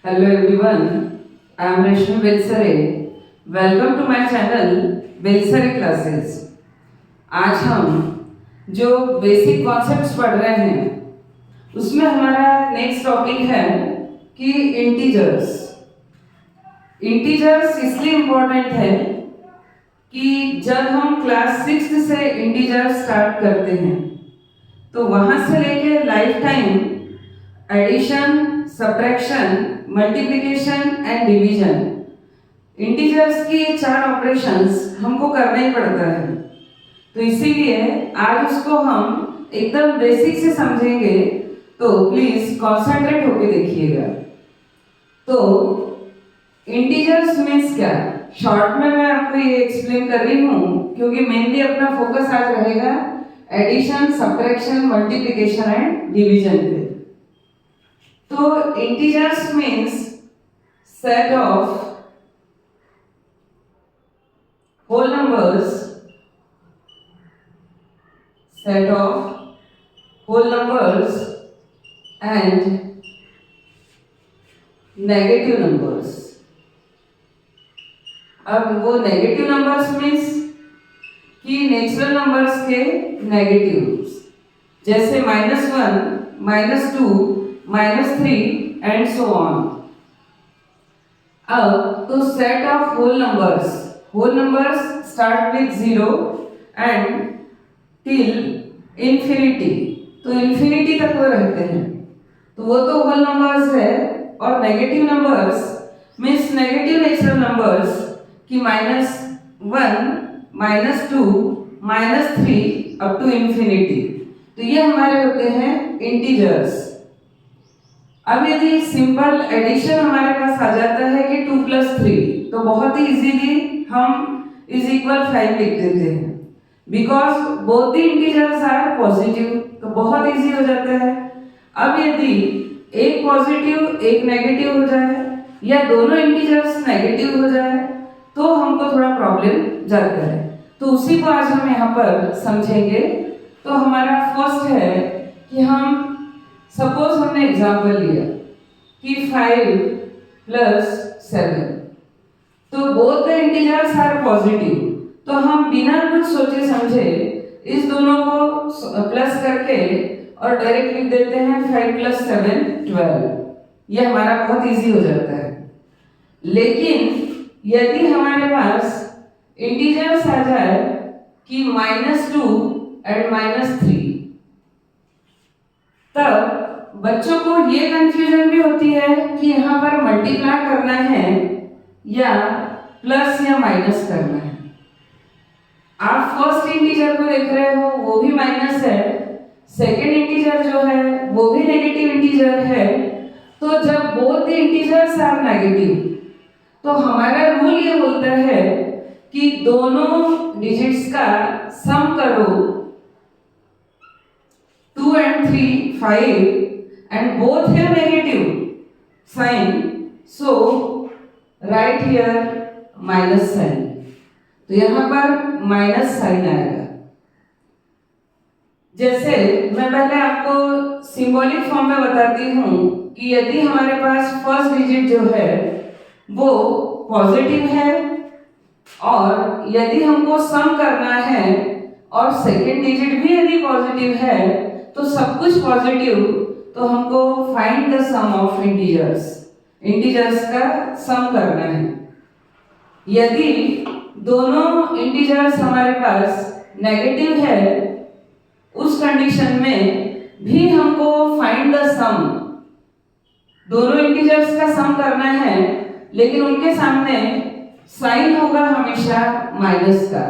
Hello everyone, I am Rashmi Belsare. Welcome to my channel Belsare Classes. आज हम जो basic concepts पढ़ रहे हैं उसमें हमारा नेक्स्ट टॉपिक है कि इंटीजर्स। इंटीजर्स इसलिए इम्पोर्टेंट है कि जब हम क्लास 6 से इंटीजर्स स्टार्ट करते हैं तो वहाँ से लेके life time addition, subtraction, multiplication and division, integers की 4 ऑपरेशंस हमको करना ही पड़ता है। तो इसीलिए आज उसको हम एकदम बेसिक से समझेंगे, तो प्लीज कॉन्सेंट्रेट होके देखिएगा। तो इंटीजर्स मीन्स क्या, शॉर्ट में मैं आपको ये एक्सप्लेन कर रही हूँ क्योंकि मेनली अपना फोकस आज रहेगा addition, subtraction, multiplication and division पे। तो integers means set of whole numbers, set of whole numbers and negative numbers। अब वो नेगेटिव नंबर्स मीन्स कि नेचुरल नंबर्स के नेगेटिव्स, जैसे -1, -2, -3 एंड सो ऑन। अब तो set of whole numbers start with 0 and till infinity, तो infinity तक वो रहते हैं, तो वो तो whole numbers है। और negative numbers means negative natural numbers कि -1, -2, -3 अप टू इंफिनिटी, तो ये हमारे होते हैं इंटीजर्स। अब यदि सिंपल एडिशन हमारे पास आ जाता है कि 2 + 3, तो बहुत ही इजीली हम = 5 लिख देते हैं, because both the integers are positive, तो बहुत इजी हो जाता है। अब यदि एक पॉजिटिव एक नेगेटिव हो जाए या दोनों इंटीजर्स नेगेटिव हो जाए तो हमको थोड़ा प्रॉब्लम जाता है, तो उसी को आज हम यहाँ पर समझेंगे। तो हमारा फर्स्ट है कि हम सपोज हमने एग्जाम्पल लिया कि 5 + 7, तो both the integers are positive, तो हम बिना कुछ सोचे समझे इस दोनों को प्लस करके और डायरेक्ट लिख देते हैं 5 + 7 12। ये हमारा बहुत इजी हो जाता है। लेकिन यदि हमारे पास इंटीजर्स आ जाए कि -2 एंड -3, तब बच्चों को ये कंफ्यूजन भी होती है कि यहाँ पर मल्टीप्लाई करना है या प्लस या माइनस करना है। आप फर्स्ट इंटीजर को देख रहे हो, वो भी माइनस है, सेकेंड इंटीजर जो है वो भी नेगेटिव इंटीजर है। तो जब both the integers are negative, तो हमारा रूल ये बोलता है कि दोनों डिजिट्स का सम करो, 2 and 3 5 and both have negative sign, so write here minus sign, तो यहाँ पर माइनस साइन आएगा। जैसे मैं पहले आपको सिंबॉलिक फॉर्म में बताती हूँ कि यदि हमारे पास फर्स्ट डिजिट जो है वो पॉजिटिव है और यदि हमको सम करना है और सेकेंड डिजिट भी यदि पॉजिटिव है, तो सब कुछ पॉजिटिव, तो हमको find the sum of integers का सम करना है। यदि दोनों इंटीजर्स हमारे पास नेगेटिव है, उस कंडीशन में भी हमको फाइंड द सम, दोनों इंटीजर्स का सम करना है, लेकिन उनके सामने साइन होगा हमेशा माइनस का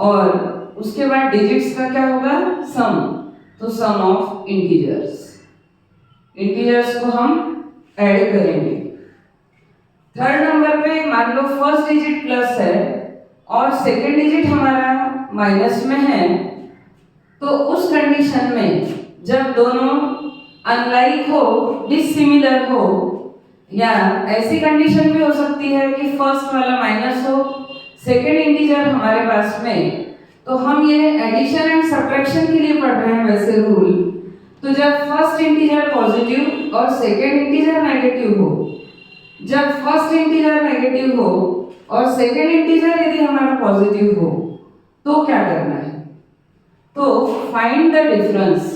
और उसके बाद डिजिट्स का क्या होगा, सम, तो सम ऑफ इंटीजर्स को हम ऐड करेंगे। थर्ड नंबर पे मान लो फर्स्ट डिजिट प्लस है और सेकेंड डिजिट हमारा माइनस में है, तो उस कंडीशन में जब दोनों अनलाइक हो, डिसिमिलर हो, या ऐसी कंडीशन भी हो सकती है कि फर्स्ट वाला माइनस हो, सेकेंड इंटीजर हमारे पास में, तो हम ये एडिशन एंड सब्ट्रैक्शन के लिए पढ़ रहे हैं वैसे रूल। तो जब फर्स्ट इंटीजर पॉजिटिव और सेकेंड इंटीजर नेगेटिव हो, जब फर्स्ट इंटीजर नेगेटिव हो और सेकेंड इंटीजर यदि हमारा पॉजिटिव हो तो क्या करना है? तो find the difference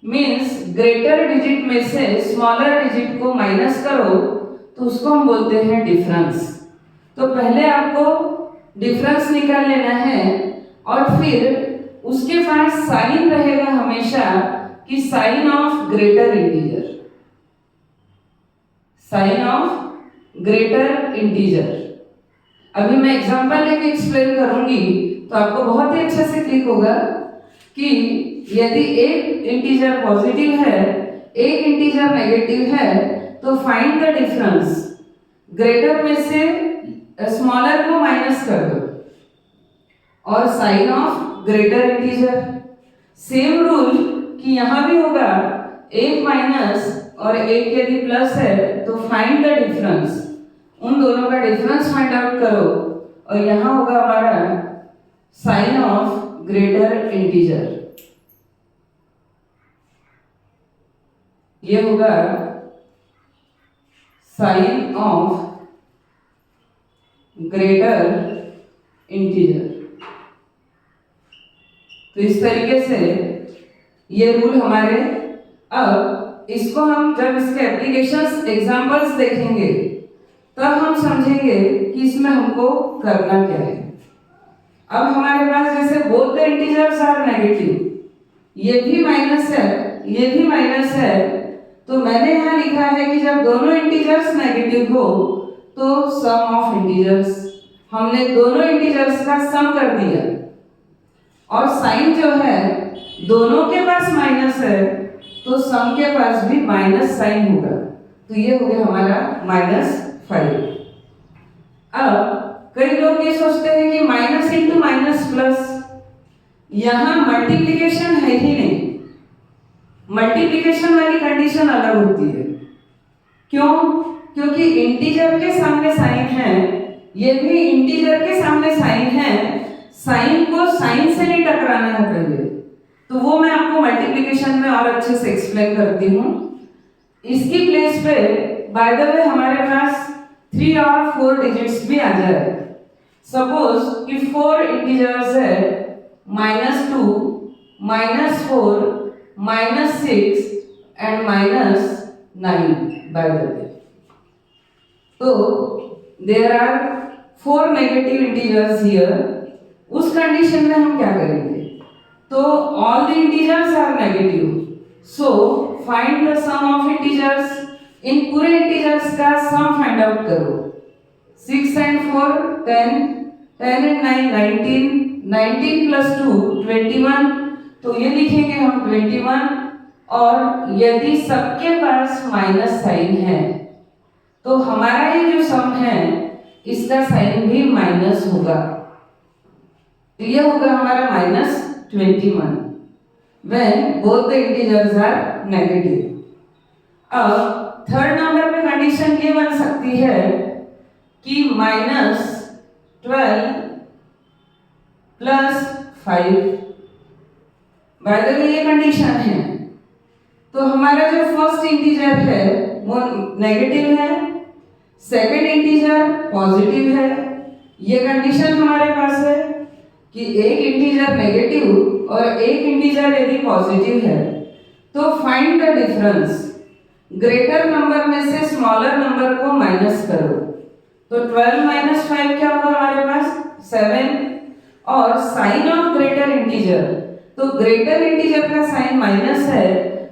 means greater digit में से स्मॉलर डिजिट को माइनस करो तो उसको हम बोलते हैं डिफरेंस। तो पहले आपको डिफरेंस निकाल लेना है और फिर उसके पास साइन रहेगा हमेशा कि sign of greater integer, sign of greater integer. अभी मैं एग्जांपल लेके एक्सप्लेन करूंगी तो आपको बहुत ही अच्छे से क्लिक होगा कि यदि एक इंटीजर पॉजिटिव है, एक इंटीजर नेगेटिव है, तो फाइंड द डिफरेंस। ग्रेटर में से स्मॉलर को माइनस कर दो और sign of greater integer. Same rule कि यहां भी होगा, एक माइनस और एक यदि प्लस है तो फाइंड द डिफरेंस, उन दोनों का डिफरेंस फाइंड आउट करो और यहां होगा हमारा साइन ऑफ ग्रेटर इंटीजर। ये होगा साइन ऑफ ग्रेटर इंटीजर। तो इस तरीके से ये रूल हमारे, अब इसको हम जब इसके एप्लीकेशंस एग्जांपल्स देखेंगे तब हम समझेंगे कि इसमें हमको करना क्या है। अब हमारे पास जैसे both the integers are negative, ये भी माइनस है, ये भी माइनस है, तो मैंने यहाँ लिखा है कि जब दोनों इंटीजर्स नेगेटिव हो तो सम ऑफ इंटीजर्स, हमने दोनों इंटीजर्स का सम कर दिया और साइन जो है दोनों के पास माइनस है तो सम के पास भी माइनस साइन होगा, तो ये हो गया हमारा -5। अब कई लोग ये सोचते हैं कि माइनस इंटू माइनस प्लस, यहां मल्टीप्लिकेशन है ही नहीं, मल्टीप्लिकेशन वाली कंडीशन अलग होती है। क्यों? क्योंकि इंटीजर के सामने साइन है, ये भी इंटीजर के सामने साइन है, साइन को साइन से नहीं टकराना है पहले, तो वो मैं आपको मल्टीप्लिकेशन में और अच्छे से एक्सप्लेन करती हूँ। इसकी प्लेस पे बाय द वे हमारे पास 3 और 4 डिजिट्स भी आ जाए। सपोज कि 4 इंटीजर्स है, -2, -4, -6 एंड -9 बाय द वे। तो there are 4 negative integers here. उस कंडीशन में हम क्या करेंगे? तो all the integers are negative, so find the sum of integers. इन पूरे इंटीजर्स का सम फाइंड आउट करो। 6 and 4 10, 10 and 9 19, 19 plus 2 21, तो ये लिखेंगे हम 21। और यदि सबके पास माइनस साइन है तो हमारा ये जो सम है इसका साइन भी माइनस होगा, तो ये होगा हमारा -21 when both the integers are negative। अब थर्ड नंबर पे कंडीशन ये बन सकती है कि -12 + 5, बाय द वे ये कंडीशन है। तो हमारा जो फर्स्ट इंटीजर है वो नेगेटिव है, सेकंड इंटीजर पॉजिटिव है। ये कंडीशन हमारे पास है कि एक इंटीजर नेगेटिव और एक इंटीजर यदि पॉजिटिव है तो find the difference. Greater number में से स्मॉलर नंबर को माइनस करो, तो 12 - 5 क्या होगा हमारे पास 7। और साइन ऑफ ग्रेटर इंटीजर, तो ग्रेटर इंटीजर का साइन माइनस है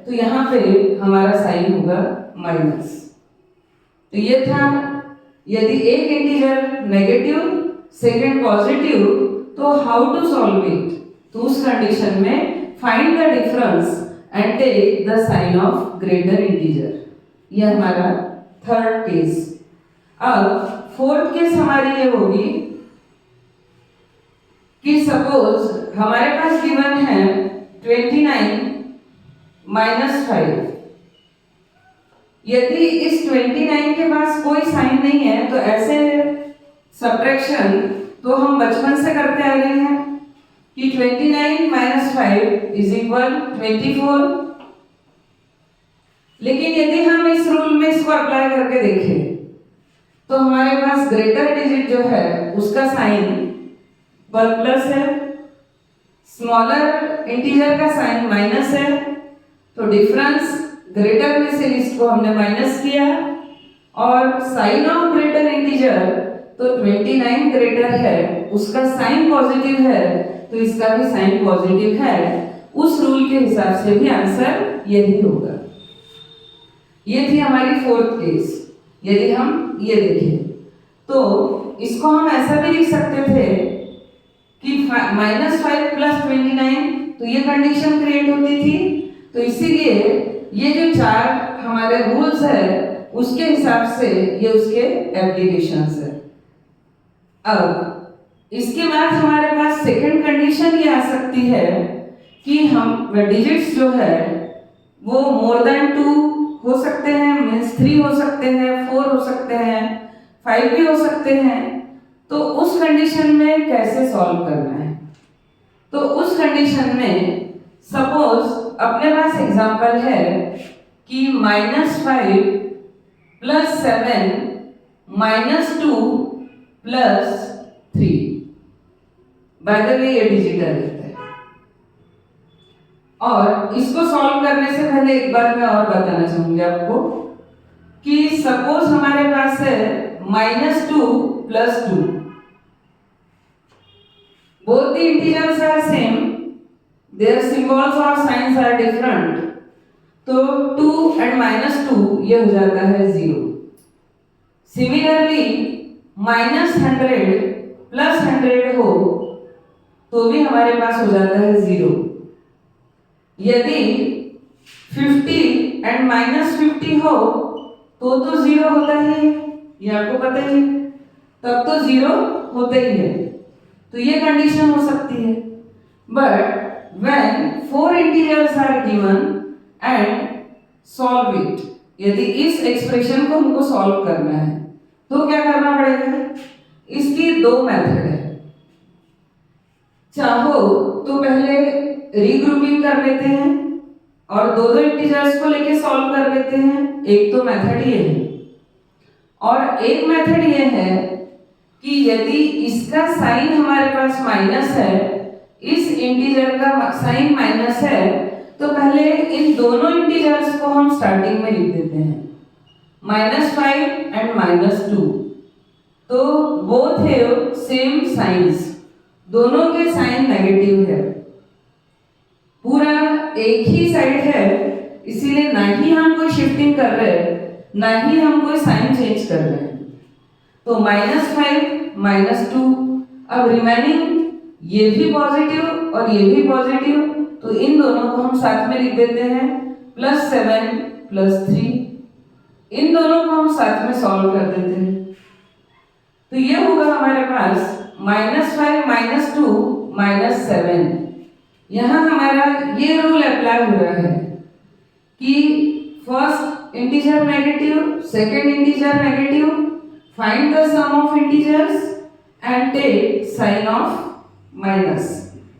तो यहाँ पे हमारा साइन होगा माइनस। तो ये था, यदि एक इंटीजर नेगेटिव सेकंड पॉजिटिव तो हाउ टू सॉल्व इट, तो उस कंडीशन में find the difference and take the sign of greater integer. यह हमारा थर्ड केस। अब फोर्थ केस हमारी ये होगी कि सपोज हमारे पास गिवन है 29 - 5। यदि इस 29 के पास कोई साइन नहीं है तो ऐसे सब्ट्रैक्शन तो हम बचपन से करते आ रहे हैं कि 29 - 5 = 24। लेकिन यदि हम इस रूल में इसको अप्लाई करके देखें तो हमारे पास ग्रेटर डिजिट जो है उसका साइन पर प्लस है, स्मॉलर इंटीजर का साइन माइनस है, तो डिफरेंस ग्रेटर में से लिस्ट को हमने माइनस किया, और साइन ऑफ ग्रेटर इंटीजर तो 29 ग्रेटर है, उसका साइन पॉजिटिव है, तो इसका भी साइन पॉजिटिव है। उस रूल के हिसाब से भी आंसर यही होगा। ये थी हमारी फोर्थ केस। यदि हम ये देखें तो इसको हम ऐसा भी लिख सकते थे कि -5 + 29, तो ये कंडीशन क्रिएट होती थी। तो इसीलिए ये जो चार हमारे रूल्स है उसके हिसाब से ये उसके एप्लीकेशंस है। अब इसके बाद हमारे पास सेकंड कंडीशन ये आ सकती है कि हम डिजिट्स जो है वो मोर देन 2 हो सकते हैं, मीन्स 3 हो सकते हैं, 4 हो सकते हैं, 5 भी हो सकते हैं। तो उस कंडीशन में कैसे सॉल्व करना है? तो उस कंडीशन में सपोज अपने पास एग्जांपल है कि -5 + 7 -2 + 3। बाय द वे ये डिजिटल रहता है। और इसको सॉल्व करने से पहले एक बार मैं और बताना चाहूंगी आपको कि सपोज हमारे पास है -2 + 2, both the integers are same, their symbols or signs are different, तो 2 and -2 ये हो जाता है 0। सिमिलरली -100 + 100 हो तो भी हमारे पास हो जाता है 0। यदि 50 and -50 हो तो 0 होता ही है, ये आपको पता ही है, तब तो 0 होता ही है। तो ये कंडीशन हो सकती है। But when 4 integers are given and solve it, यदि इस एक्सप्रेशन को हमको सॉल्व करना है तो क्या करना पड़ेगा? इसकी 2 मेथड है। चाहो तो पहले रीग्रुपिंग कर लेते हैं और दो इंटीजर्स को लेके सॉल्व कर लेते हैं, एक तो मेथड ये है। और एक मेथड ये है कि यदि इसका साइन हमारे पास माइनस है, इस इंटीजर का साइन माइनस है, तो पहले इन दोनों इंटीजर्स को हम स्टार्टिंग में लिख देते हैं, -5 and -2। तो बोथ हैव सेम साइंस, दोनों के साइन नेगेटिव है, पूरा एक ही साइड है, इसीलिए ना ही हम कोई शिफ्टिंग कर रहे हैं, ना ही हम कोई साइन चेंज कर रहे हैं। तो -5 -2, अब रिमेनिंग ये भी पॉजिटिव और ये भी पॉजिटिव, तो इन दोनों को हम साथ में लिख देते हैं, +7 + 3। इन दोनों को हम साथ में सॉल्व कर देते हैं। तो ये होगा हमारे पास -5 -2 -7। यहां हमारा ये रूल अप्लाई हो रहा है कि first integer negative, second integer negative, find the sum of integers and take sign of minus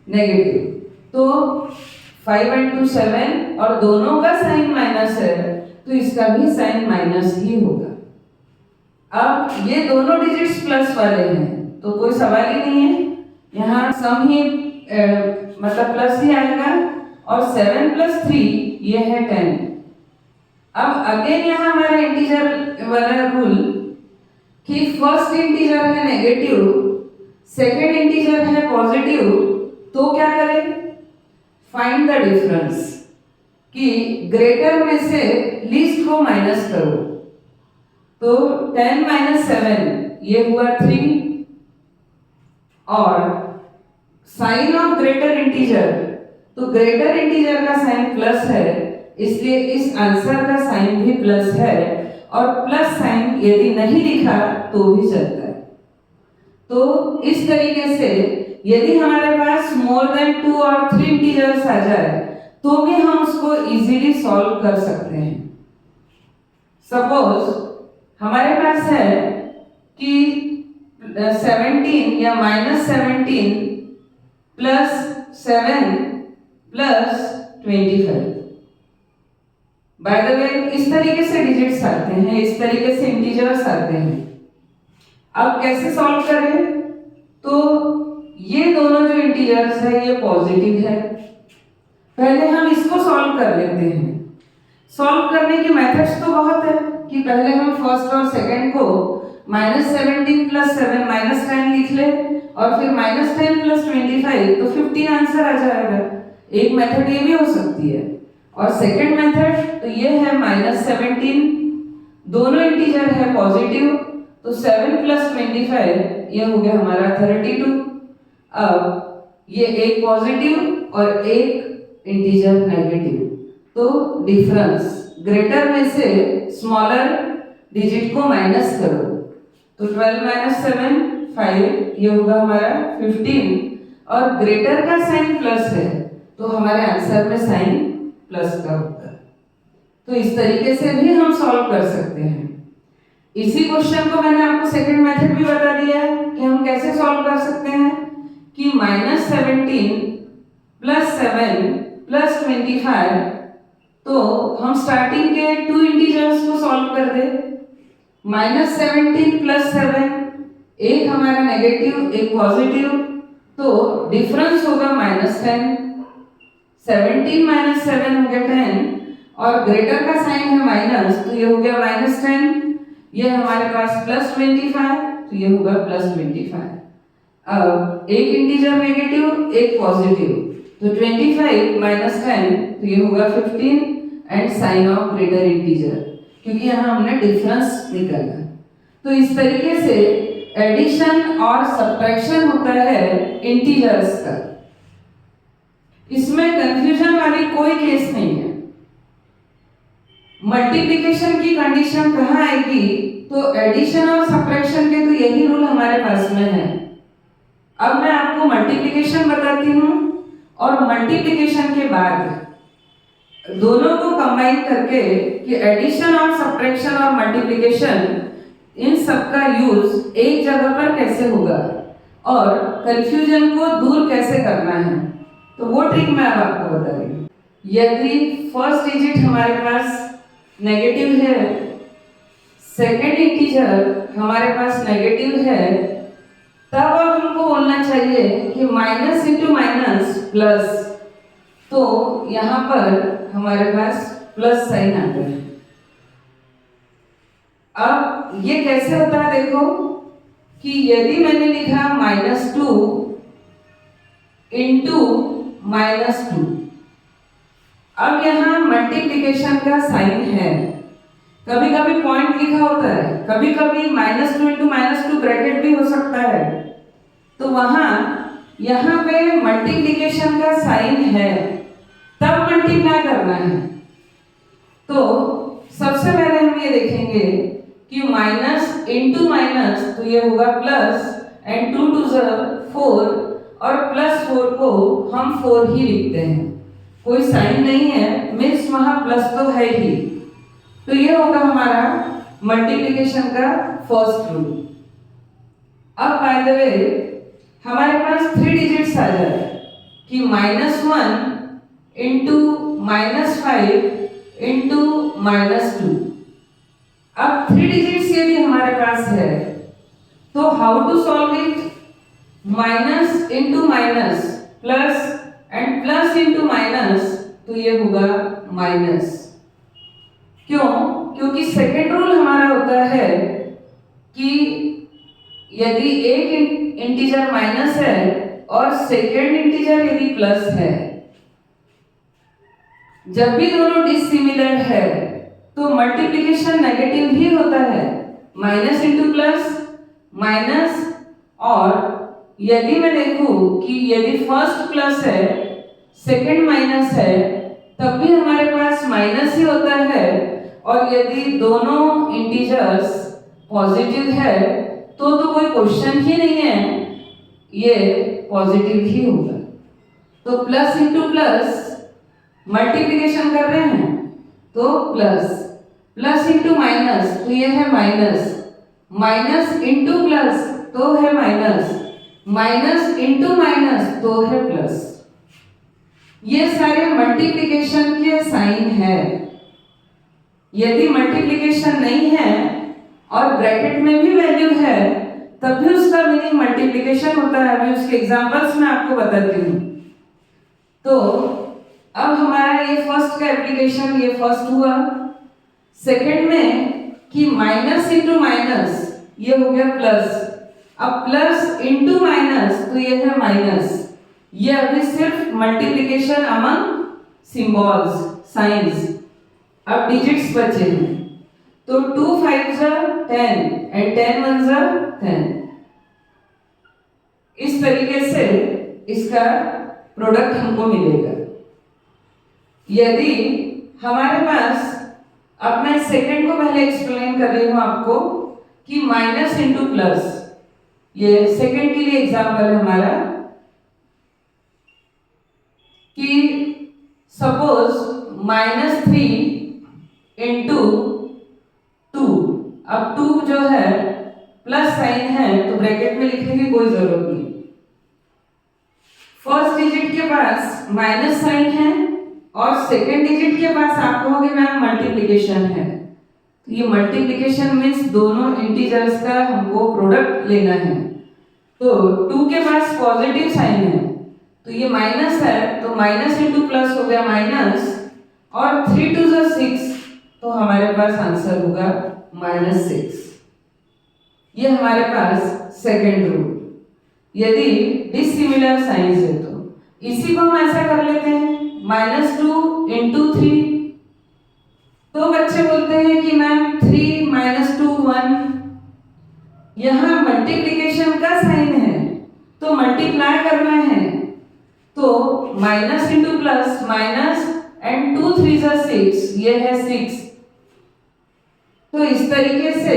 negative. तो 5 and 2 7 और दोनों का साइन माइनस है, तो इसका भी साइन माइनस ही होगा। अब ये दोनों डिजिट्स प्लस वाले हैं तो कोई सवाल ही नहीं है, यहाँ सम ही मतलब प्लस ही आएगा, और 7 + 3 ये है 10। अब अगेन यहाँ हमारा इंटीजर वाला रूल कि फर्स्ट इंटीजर है नेगेटिव, सेकंड इंटीजर है पॉजिटिव, तो क्या करें? फाइंड द डिफरेंस, कि ग्रेटर में से लीस्ट को माइनस करो। तो 10 - 7 ये हुआ 3, और साइन ऑफ ग्रेटर इंटीजर, तो ग्रेटर इंटीजर का साइन प्लस है, इसलिए इस आंसर का साइन भी प्लस है, और प्लस साइन यदि नहीं लिखा तो भी चलता है। तो इस तरीके से यदि हमारे पास मोर देन 2 और 3 इंटीजर्स आ जाए तो भी हम उसको इजीली सॉल्व कर सकते हैं। सपोज हमारे पास है कि 17 या -17 + 7 + 25। बाय द वे इस तरीके से डिजिट्स आते हैं, इस तरीके से इंटीजर्स आते हैं। अब कैसे सॉल्व करें? तो ये दोनों जो इंटीजर्स है ये पॉजिटिव है। पहले हम इसको सॉल्व कर लेते हैं। सॉल्व करने के मेथड्स तो बहुत है कि पहले हम फर्स्ट और सेकंड को -17 + 7 -10 लिख ले और फिर -10 + 25 तो 15 आंसर आ जाएगा। एक मेथड ये भी हो सकती है। और सेकंड मेथड तो ये है -17, दोनों इंटीजर है पॉजिटिव, तो 7 + 25 ये हो गया हमारा 32। अब ये एक पॉजिटिव और एक इंटीजर नेगेटिव, तो डिफरेंस ग्रेटर में से स्मॉलर डिजिट को माइनस करो, तो 12 - 7 5 ये होगा हमारा 15 और ग्रेटर का साइन प्लस है तो हमारे आंसर में साइन प्लस का होगा। तो इस तरीके से भी हम सॉल्व कर सकते हैं। इसी क्वेश्चन को मैंने आपको सेकंड मेथड भी बता दिया है कि हम कैसे सॉल्व कर सकते हैं कि -17 + 7 + 25, तो हम स्टार्टिंग के टू इंटीजर्स को सॉल्व कर दे। -17 + 7, एक हमारा नेगेटिव एक पॉजिटिव, तो डिफरेंस होगा -10। 17 - 7 हो गया 10 और ग्रेटर का साइन है माइनस, तो ये हो गया -10। ये हमारे पास +25, तो ये होगा +25। अब एक इंटीजर नेगेटिव एक पॉजिटिव, तो 25 - 10 तो ये होगा 15 and sign of greater integer, क्योंकि यहाँ हमने डिफरेंस निकाला। तो इस तरीके से एडिशन और सब्ट्रैक्शन होता है इंटीजर्स का। इसमें कंफ्यूजन वाली कोई केस नहीं है। मल्टीप्लिकेशन की कंडीशन कहाँ आएगी? तो एडिशन और सब्ट्रैक्शन के तो यही रूल हमारे पास में है। अब मैं आपको मल्टीप्लिकेशन बताती हूँ और मल्टीप्लिकेशन के बाद दोनों को कंबाइन करके कि एडिशन और सब्ट्रैक्शन और मल्टीप्लिकेशन इन सब का यूज एक जगह पर कैसे होगा और कंफ्यूजन को दूर कैसे करना है, तो वो ट्रिक मैं अब आपको बता रही हूँ। यदि फर्स्ट डिजिट हमारे पास नेगेटिव है, सेकेंड इंटीजर हमारे पास नेगेटिव है, तब अब हमको बोलना चाहिए कि माइनस इंटू माइनस प्लस, तो यहाँ पर हमारे पास प्लस साइन आ गया। अब ये कैसे होता है देखो कि यदि मैंने लिखा -2 इंटू -2, अब यहाँ मल्टीप्लिकेशन का साइन है। कभी कभी पॉइंट लिखा होता है, कभी कभी -2 इंटू -2 ब्रैकेट भी हो सकता है, तो वहां यहाँ पे मल्टीप्लिकेशन का साइन है तब मल्टीप्लाई करना है। तो सबसे पहले हम ये देखेंगे कि माइनस इंटू माइनस तो ये होगा प्लस एंड 2 2 4 और +4 को हम 4 ही लिखते हैं, कोई साइन नहीं है, मीन्स वहां प्लस तो है ही। तो ये होगा हमारा मल्टीप्लिकेशन का फर्स्ट रूल। अब बाय द वे हमारे पास 3 डिजिट्स आ जाए कि -1 इंटू -5 इंटू -2। अब 3 डिजिट्स यदि हमारे पास है तो how to solve it? Minus into minus plus and plus into minus, तो ये होगा माइनस। क्यों? क्योंकि सेकेंड रूल हमारा होता है कि यदि एक इंटीजर माइनस है और सेकेंड इंटीजर यदि प्लस है, जब भी दोनों डिसिमिलर है तो मल्टीप्लिकेशन नेगेटिव ही होता है, माइनस इंटू प्लस माइनस। और यदि मैं देखूं कि यदि फर्स्ट प्लस है सेकेंड माइनस है तब भी हमारे पास माइनस ही होता है, और यदि दोनों इंटीजर्स पॉजिटिव है तो कोई क्वेश्चन ही नहीं है, ये पॉजिटिव ही होगा। तो प्लस इंटू प्लस मल्टीप्लिकेशन कर रहे हैं तो प्लस, प्लस इंटू माइनस तो ये है माइनस, माइनस इंटू प्लस तो है माइनस, माइनस इंटू माइनस तो है प्लस। ये सारे मल्टीप्लिकेशन के साइन है। यदि मल्टीप्लिकेशन नहीं है और ब्रैकेट में भी वैल्यू है तब भी उसका मीनिंग मल्टीप्लिकेशन होता है। अभी उसके एग्जांपल्स मैं आपको बताती हूँ। तो अब हमारा ये फर्स्ट का एप्लीकेशन ये फर्स्ट हुआ। सेकंड में कि माइनस इंटू माइनस ये हो गया प्लस। अब प्लस इंटू माइनस तो ये है माइनस। ये अभी सिर्फ मल्टीप्लिकेशन अमंग सिंबल्स साइंस। अब डिजिट्स बचे हैं तो 2 5 10 एंड 10 1 10। इस तरीके से इसका प्रोडक्ट हमको मिलेगा। यदि हमारे पास, अब मैं सेकंड को पहले एक्सप्लेन कर रही हूं आपको कि माइनस इंटू प्लस, ये सेकंड के लिए एग्जांपल है हमारा कि सपोज -3 इंटू 2। अब 2 जो है प्लस साइन है तो ब्रैकेट में लिखने की कोई जरूरत नहीं। फर्स्ट डिजिट के पास माइनस साइन है और सेकंड डिजिट के पास आप कहोगे मैम मल्टीप्लिकेशन है। तो ये मल्टीप्लिकेशन मीन्स दोनों इंटीजर्स का हमको प्रोडक्ट लेना है। तो 2 के पास पॉजिटिव साइन है तो ये माइनस है तो माइनस इंटू प्लस हो गया माइनस, और 3 2 6 तो हमारे पास आंसर होगा -6। ये हमारे पास सेकंड रूल। यदि डिसिमिलर साइंस है तो इसी को हम ऐसा कर लेते हैं -2 इंटू 3। तो बच्चे बोलते हैं कि मैम 3 -2 1। यहां मल्टीप्लिकेशन का साइन है तो मल्टीप्लाई करना है तो minus into plus minus and 2 3 6, ये है 6। तो इस तरीके से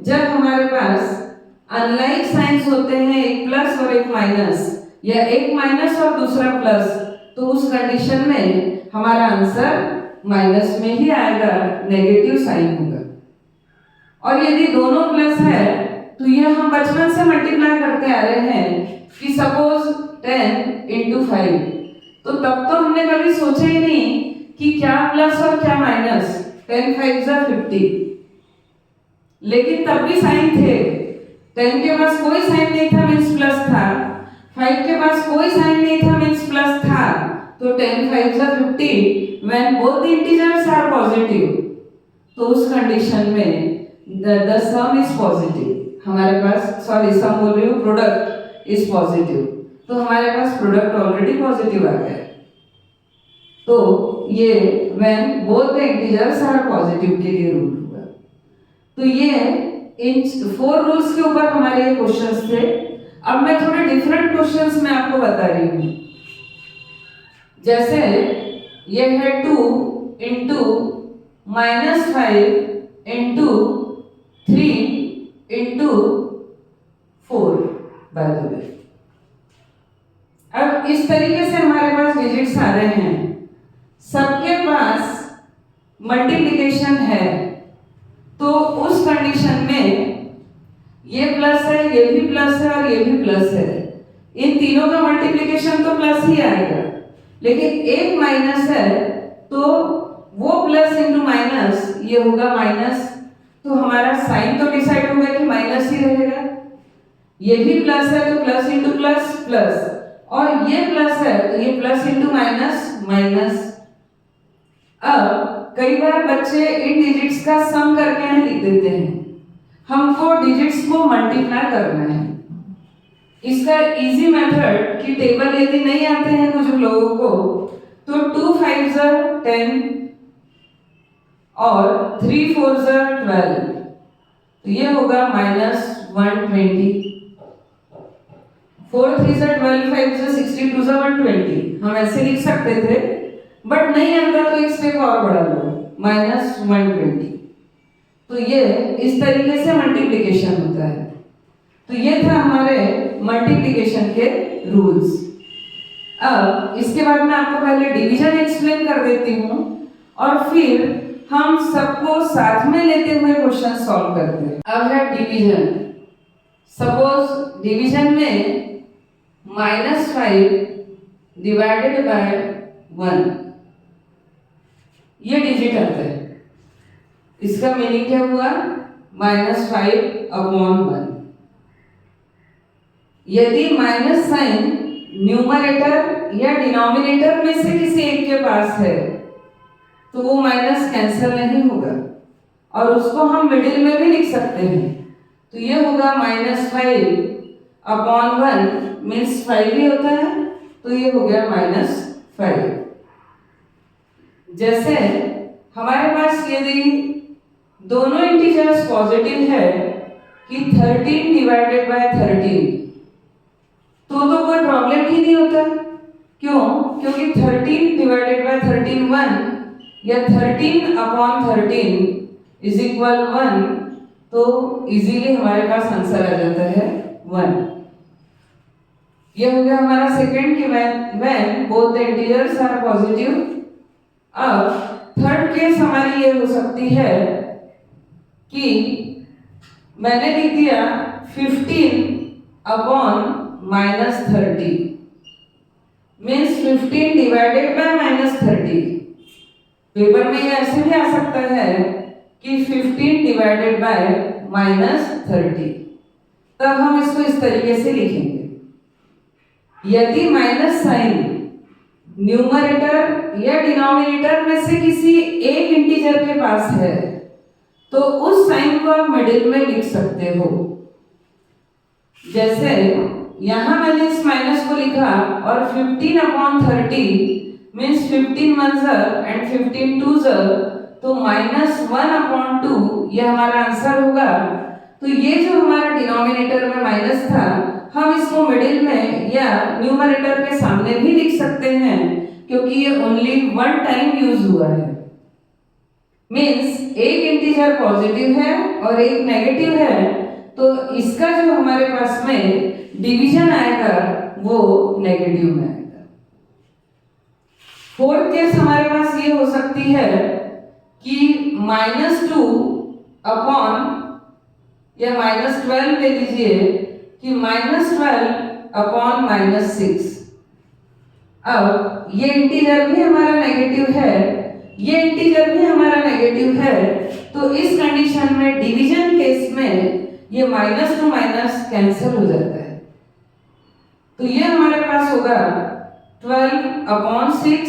जब हमारे पास अनलाइक साइंस होते हैं, एक प्लस और एक माइनस या एक माइनस और दूसरा प्लस, तो उस कंडीशन में हमारा आंसर माइनस में ही आएगा, नेगेटिव साइन होगा। और यदि दोनों प्लस है तो ये हम बचपन से मल्टीप्लाई करते आ रहे हैं कि सपोज 10 इंटू 5, तो तब तो हमने कभी सोचा ही नहीं कि क्या प्लस और क्या माइनस। 10 5 50, लेकिन तब भी साइन थे। 10 के पास कोई साइन नहीं था मीन्स प्लस था, 5 के पास कोई साइन नहीं था मीन्स प्लस था। तो 10 5 50 when both the integers are positive, तो उस कंडीशन में द सम इज पॉजिटिव। हमारे पास, सॉरी सम बोल रही हूँ, प्रोडक्ट इज पॉजिटिव, तो हमारे पास प्रोडक्ट ऑलरेडी पॉजिटिव आ गया। तो ये when both the integers are positive के लिए रूल हुआ। तो ये इन 4 रूल्स के ऊपर हमारे ये क्वेश्चंस थे। अब मैं थोड़े डिफरेंट क्वेश्चंस मैं आपको बता रही हूँ। जैसे ये है 2 into -5 into 3 into 4 bye the वे। अब इस तरीके से हमारे पास डिजिट्स आ रहे हैं, सबके पास मल्टीप्लिकेशन है, तो उस कंडीशन में ये प्लस है, ये भी प्लस है और ये भी प्लस है। इन तीनों का मल्टीप्लिकेशन तो प्लस ही आएगा, लेकिन एक माइनस है तो वो प्लस इंटू माइनस ये होगा माइनस। तो हमारा साइन तो डिसाइड होगा कि माइनस ही रहेगा। ये भी प्लस है तो प्लस इंटू प्लस प्लस, और ये प्लस है तो ये प्लस इंटू माइनस माइनस। अब कई बार बच्चे इन डिजिट्स का सम करके यहाँ लिख देते हैं, हमको डिजिट्स को मल्टीप्लाई करना है। इसका इजी मेथड कि टेबल यदि नहीं आते हैं कुछ लोगों को, तो 2 5 10 और 3 4 12, तो ये होगा -120। 4 3 12 5 62 120, हम ऐसे लिख सकते थे, बट नहीं आता तो एक स्टेप और बढ़ा लो -120। तो ये इस तरीके से मल्टीप्लिकेशन होता है। तो ये था हमारे मल्टीप्लिकेशन के रूल्स। अब इसके बाद मैं आपको पहले डिवीजन एक्सप्लेन कर देती हूँ और फिर हम सबको साथ में लेते हुए क्वेश्चन सॉल्व करते हैं। अब है डिवीजन। सपोज डिवीजन में -5 डिवाइडेड बाय 1, ये डिजिट आता है। इसका मीनिंग क्या हुआ? -5/1। यदि माइनस साइन न्यूमरेटर या डिनोमिनेटर में से किसी एक के पास है तो वो माइनस कैंसिल नहीं होगा और उसको हम मिडिल में भी लिख सकते हैं। तो ये होगा -5/1 मीन्स 5 ही होता है, तो ये हो गया -5। जैसे हमारे पास यदि दोनों इंटीजर्स पॉजिटिव है कि 13 डिवाइडेड बाय 13 तो कोई प्रॉब्लम ही नहीं होता। क्यों? क्योंकि 13 डिवाइडेड बाय 13 1 या 13/13 इज इक्वल 1, तो इजीली हमारे पास आंसर आ जाता है 1। ये हो गया हमारा सेकंड कि when both the integers are positive. अब थर्ड केस हमारी ये हो सकती है कि मैंने लिख दिया 15/-30 मीन्स 15 डिवाइडेड बाय -30। पेपर में ये ऐसे भी आ सकता है कि 15 डिवाइडेड बाय -30। तब हम इसको इस तरीके से लिखेंगे, यदि माइनस साइन न्यूमरेटर या डिनोमिनेटर में से किसी एक इंटीजर के पास है तो उस साइन को आप मिडिल में लिख सकते हो। जैसे यहां मैंने इस माइनस को लिखा और 15/30 मीन्स 15 1s एंड 15 2s, तो -1/2 ये हमारा आंसर होगा। तो ये जो हमारा डिनोमिनेटर में माइनस था हम इसको मिडिल में या न्यूमरेटर के सामने भी लिख सकते हैं क्योंकि ये ओनली वन टाइम यूज हुआ है। मीन्स एक इंटीजर पॉजिटिव है और एक नेगेटिव है, तो इसका जो हमारे पास में डिवीजन आएगा वो नेगेटिव में आएगा। फोर्थ केस हमारे पास ये हो सकती है कि -2 या -12 ले लीजिए कि -12/-6। अब ये इंटीजर भी हमारा नेगेटिव है, ये इंटीजर भी हमारा नेगेटिव है, तो इस कंडीशन में डिवीजन केस में ये माइनस टू माइनस कैंसिल हो जाता है। तो ये हमारे पास होगा 12/6,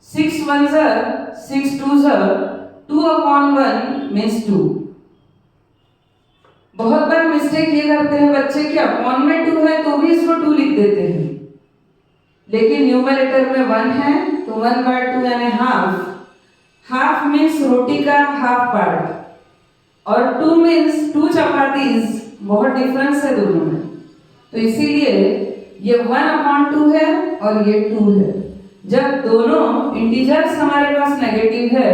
6 1s 6 2s 2/1 मीन्स 2। बहुत बार मिस्टेक ये करते हैं बच्चे कि अपॉन में 2 है तो भी इसको 2 लिख देते हैं, लेकिन न्यूमरेटर में 1 है तो 1/2 यानी हाफ मीन्स रोटी का हाफ पार्ट, और 2 मीन्स 2 चपातीज, बहुत डिफरेंस है दोनों में। तो इसीलिए ये 1/2 है और ये 2 है। जब दोनों इंटीजर्स हमारे पास नेगेटिव है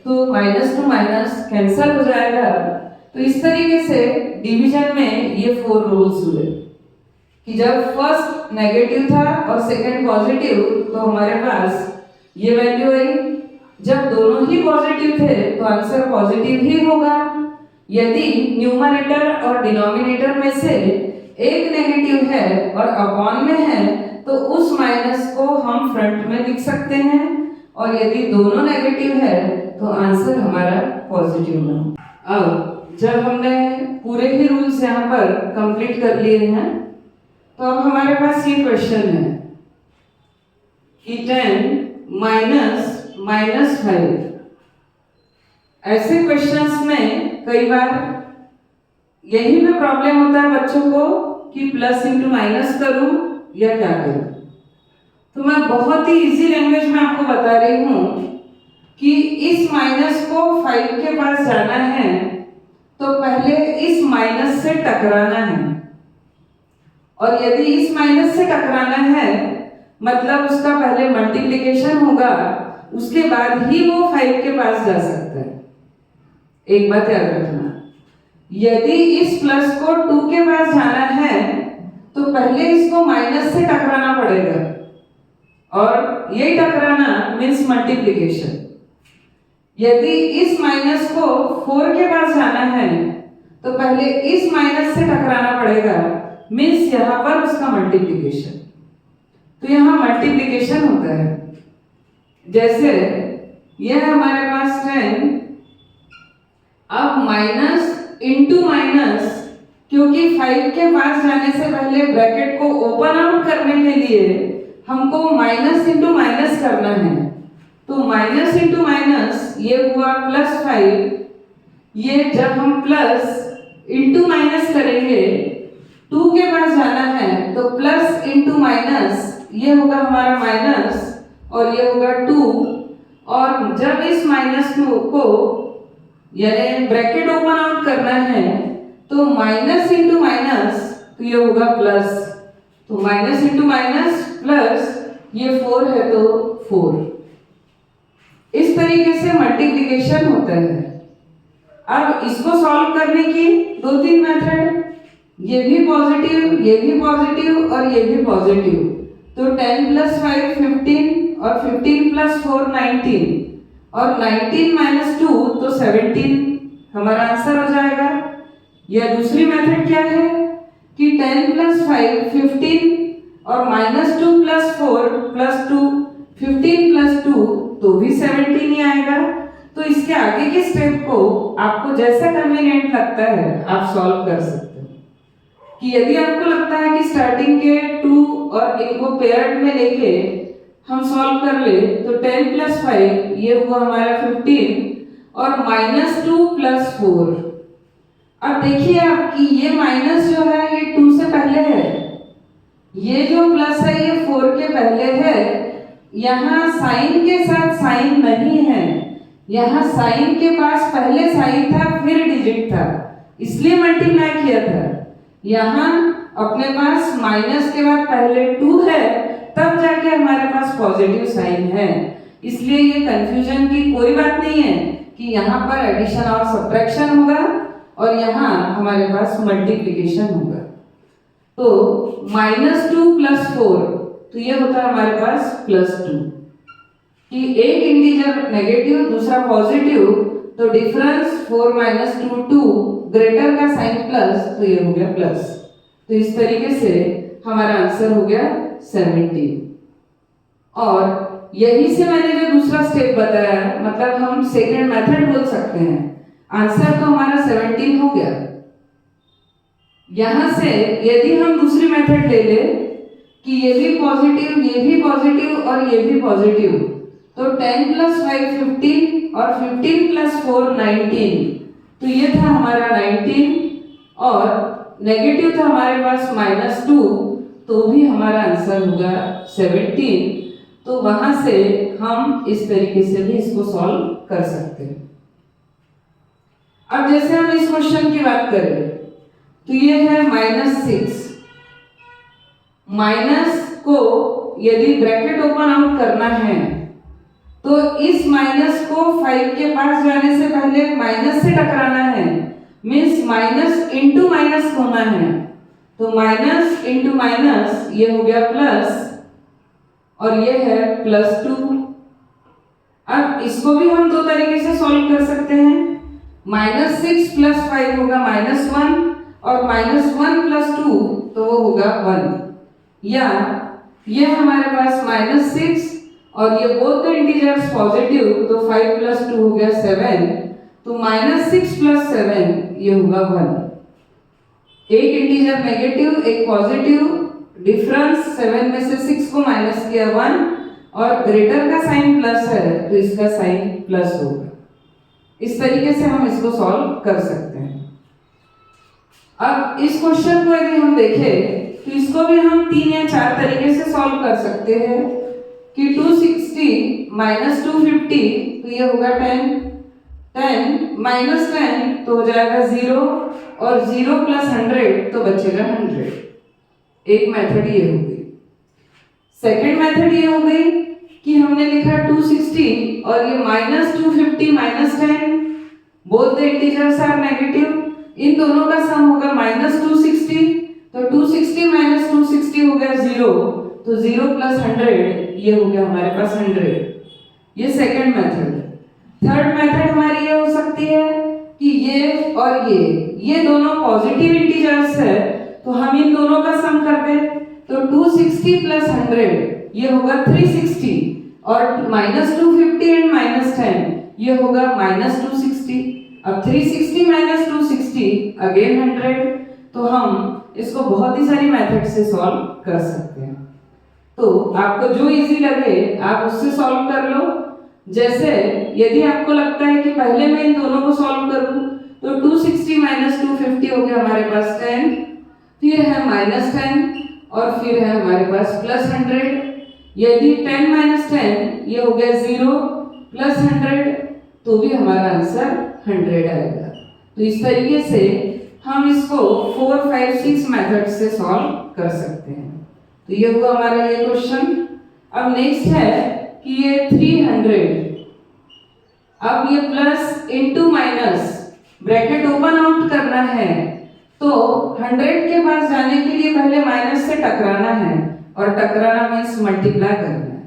तो माइनस टू माइनस कैंसिल हो जाएगा। तो इस तरीके से डिवीजन में ये 4 रूल्स हुए कि जब फर्स्ट नेगेटिव था और सेकंड पॉजिटिव तो हमारे पास ये वैल्यू आई। जब दोनों ही पॉजिटिव थे तो आंसर पॉजिटिव ही होगा। यदि न्यूमरेटर और डिनोमिनेटर में से एक नेगेटिव है और अपॉन में है तो उस माइनस को हम फ्रंट में लिख सकते हैं, और यदि दोनों नेगेटिव है तो आंसर हमारा पॉजिटिव बना। अब जब हमने पूरे ही रूल्स यहाँ पर कंप्लीट कर लिए हैं तो अब हमारे पास ये क्वेश्चन है कि 10 - -5। ऐसे क्वेश्चंस में कई बार यही में प्रॉब्लम होता है बच्चों को कि प्लस इंटू माइनस करूं या क्या करूं। तो मैं बहुत ही इजी लैंग्वेज में आपको बता रही हूं कि इस माइनस को 5 के पास जाना है तो पहले इस माइनस से टकराना है, और यदि इस माइनस से टकराना है मतलब उसका पहले मल्टीप्लिकेशन होगा, उसके बाद ही वो 5 के पास जा सकता है। एक बात याद रखना, यदि इस प्लस को 2 के पास जाना है तो पहले इसको माइनस से टकराना पड़ेगा, और ये टकराना मीन्स मल्टीप्लिकेशन। यदि इस माइनस को 4 के पास जाना है तो पहले इस माइनस से टकराना पड़ेगा, मीन्स यहां पर उसका मल्टीप्लिकेशन। तो यहां मल्टीप्लिकेशन होता है। जैसे यह हमारे पास 10, अब माइनस इंटू माइनस क्योंकि 5 के पास जाने से पहले ब्रैकेट को ओपन आउट करने के लिए हमको माइनस इंटू माइनस करना है। तो माइनस इंटू माइनस ये हुआ +5। ये जब हम प्लस इंटू माइनस करेंगे 2 के पास जाना है तो प्लस इंटू माइनस ये होगा हमारा माइनस और ये होगा 2। और जब इस माइनस को यानी ब्रैकेट ओपन आउट करना है तो माइनस इंटू माइनस तो ये होगा प्लस। तो माइनस इंटू माइनस प्लस, ये 4 है तो 4। इस तरीके से मल्टीप्लिकेशन होता है। अब इसको सॉल्व करने की 2-3 मेथड, ये भी पॉजिटिव, ये भी पॉजिटिव और ये भी पॉजिटिव। तो 10 + 5 15 और 15 + 4 19 और 19 - 2 तो 17 हमारा आंसर हो जाएगा। या दूसरी मेथड क्या है कि 10 + 5 15 और -2 + 4 + 2 15 + 2 तो भी 17 ही आएगा। तो इसके आगे के स्टेप को आपको जैसा कन्वीनियंट लगता है आप सॉल्व कर सकते हो। कि यदि आपको लगता है कि स्टार्टिंग के 2 और इनको पेयर्ड में लेके हम सॉल्व कर ले तो 10 + 5 ये हुआ हमारा 15 और -2 + 4। अब देखिए आप कि ये माइनस जो है ये 2 से पहले है, ये जो प्लस है ये 4 के पहले है। यहाँ साइन के साथ साइन नहीं है, यहाँ साइन के पास पहले साइन था फिर डिजिट था, इसलिए मल्टीप्लाई किया था। यहाँ अपने पास माइनस के बाद पहले 2 है तब जाके हमारे पास पॉजिटिव साइन है। इसलिए ये कंफ्यूजन की कोई बात नहीं है कि यहाँ पर एडिशन और सब्ट्रैक्शन होगा और यहाँ हमारे पास मल्टीप्लिकेशन होगा। तो -2 + 4 तो ये होता है हमारे पास +2। कि एक इंटीजर नेगेटिव दूसरा पॉजिटिव तो डिफरेंस 4 - 2 2, ग्रेटर का साइन प्लस तो ये हो गया प्लस। तो इस तरीके से हमारा आंसर हो गया 17। और यही से मैंने जो दूसरा स्टेप बताया, मतलब हम सेकेंड मेथड बोल सकते हैं। आंसर तो हमारा 17 हो गया। यहां से यदि हम दूसरी मेथड ले ले कि ये भी पॉजिटिव, ये भी पॉजिटिव और ये भी पॉजिटिव, तो 10 + 5 15 और 15 + 4 19। तो ये था हमारा 19 और नेगेटिव था हमारे पास -2 तो भी हमारा आंसर होगा 17। तो वहां से हम इस तरीके से भी इसको सॉल्व कर सकते हैं। अब जैसे हम इस क्वेश्चन की बात करें तो ये है -6। माइनस को यदि ब्रैकेट ओपन आउट करना है तो इस माइनस को 5 के पास जाने से पहले माइनस से टकराना है, मीन्स माइनस इंटू माइनस होना है। तो माइनस इंटू माइनस ये हो गया प्लस और ये है +2। अब इसको भी हम 2 तरीके से सॉल्व कर सकते हैं। -6 + 5 होगा -1 और -1 + 2 तो वो होगा 1। या ये हमारे पास -6 और ये बोथ द इंटीजर्स पॉजिटिव तो 5 + 2 हो गया 7। तो -6 + 7 ये होगा 1। एक इंटीजर नेगेटिव एक पॉजिटिव, डिफरेंस 7 में से 6 को माइनस किया 1 और ग्रेटर का साइन प्लस है तो इसका साइन प्लस होगा। इस तरीके से हम इसको सॉल्व कर सकते हैं। अब इस क्वेश्चन को यदि हम देखें तो इसको भी हम 3 या 4 तरीके से सॉल्व कर सकते हैं। कि 260 - 250 तो ये होगा 10, 10 - 10 तो हो जाएगा 0 और 0 + 100 तो बचेगा 100। एक मेथड ये हो गई। सेकंड मेथड ये हो गई कि हमने लिखा 260 और ये -250 - 10, both the integers are negative, इन दोनों का सम होगा -260। तो 260 - 260 हो गया 0, तो 0 + 100 ये हो गया हमारे पास 100। ये सेकंड मेथड। थर्ड मेथड हमारी ये हो सकती है कि ये और ये दोनों पॉजिटिव इंटीजर्स है तो हम इन दोनों का सम कर दें। तो 260 + 100 ये होगा 360 और -250 एंड -10 ये होगा -260। अब 360 - 260 अगेन 100 तो हम इसको बहुत ही सारी मेथड से सॉल्व कर सकते हैं। तो आपको जो इजी लगे आप उससे सॉल्व कर लो। जैसे यदि आपको लगता है कि पहले मैं इन दोनों को सॉल्व करूं तो 260 माइनस 250 हो गया हमारे पास 10, फिर है माइनस 10 और फिर है हमारे पास प्लस 100। यदि 10 माइनस 10 ये हो गया 0 प्लस 100 तो भी हमारा आंसर 100 आएगा। तो इस तरीके से हम इसको 4, 5, 6 मेथड से सॉल्व कर सकते हैं। तो ये हुआ हमारा ये क्वेश्चन। अब नेक्स्ट है कि ये 300, अब ये plus into minus bracket open out करना है, तो 100 के पास जाने के लिए पहले माइनस से टकराना है, और टकराना मीन्स मल्टीप्लाई करना है।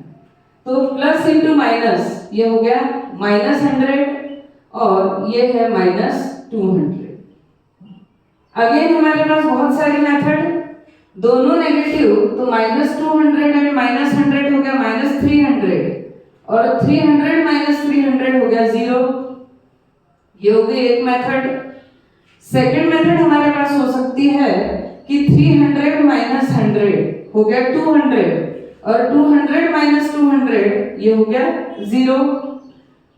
तो प्लस इंटू माइनस ये हो गया माइनस 100 और ये है माइनस 200। अगेन हमारे पास बहुत सारी मेथड, दोनों नेगेटिव, तो माइनस 200 एंड माइनस 100 हो गया माइनस 300 और 300 माइनस 300 हो गया 0। ये हो गई एक मेथड। सेकंड मेथड हमारे पास हो सकती है कि 300 माइनस 100 हो गया 200 और 200 माइनस 200 ये हो गया 0।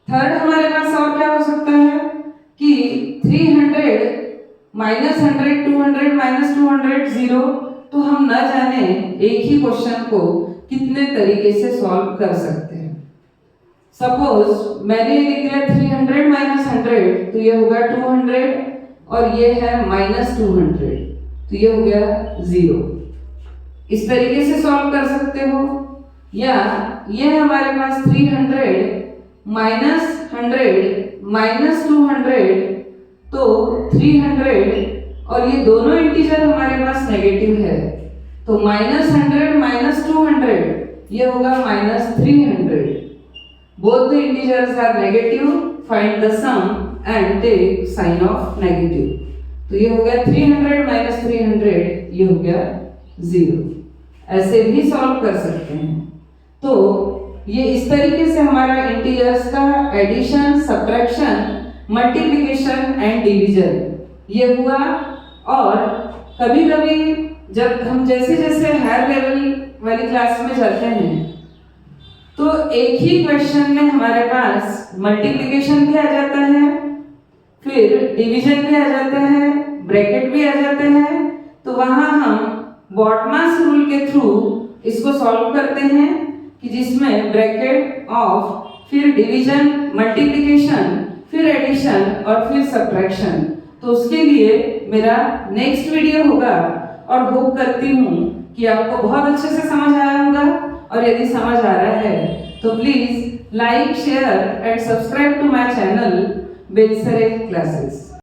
थर्ड हमारे पास और क्या हो सकता है कि 300 माइनस 100 200 माइनस 200 0। तो हम न जाने एक ही क्वेश्चन को कितने तरीके से सॉल्व कर सकते हैं। सपोज मैंने लिख दिया 300 माइनस 100 तो ये होगा 200 और ये है माइनस 200 तो ये हो गया 0। इस तरीके से सॉल्व कर सकते हो। या ये हमारे पास 300 माइनस 100 माइनस 200 तो 300 और ये दोनों इंटीजर हमारे पास नेगेटिव है, तो माइनस 100 माइनस 200 ये होगा minus 300। Both the integers are negative, find the sum and take sign of negative. तो ये हो गया 300 माइनस 300 ये हो गया 0। ऐसे भी सॉल्व कर सकते हैं। तो ये इस तरीके से हमारा इंटीजर्स का addition, subtraction, multiplication and division ये हुआ। और कभी कभी जब हम जैसे जैसे हायर लेवल वाली क्लास में चलते हैं तो एक ही क्वेश्चन में हमारे पास मल्टीप्लिकेशन भी आ जाता है, फिर डिवीजन भी आ जाता है, ब्रैकेट भी आ जाते हैं। तो वहां हम बॉटमास रूल के थ्रू इसको सॉल्व करते हैं कि जिसमें ब्रैकेट ऑफ, फिर डिवीजन, मल्टीप्लिकेशन, फिर एडिशन और फिर सब्ट्रैक्शन। तो उसके लिए मेरा नेक्स्ट वीडियो होगा और होप करती हूँ कि आपको बहुत अच्छे से समझ आया होगा। और यदि समझ आ रहा है तो please like, share and subscribe to my channel Belsare classes.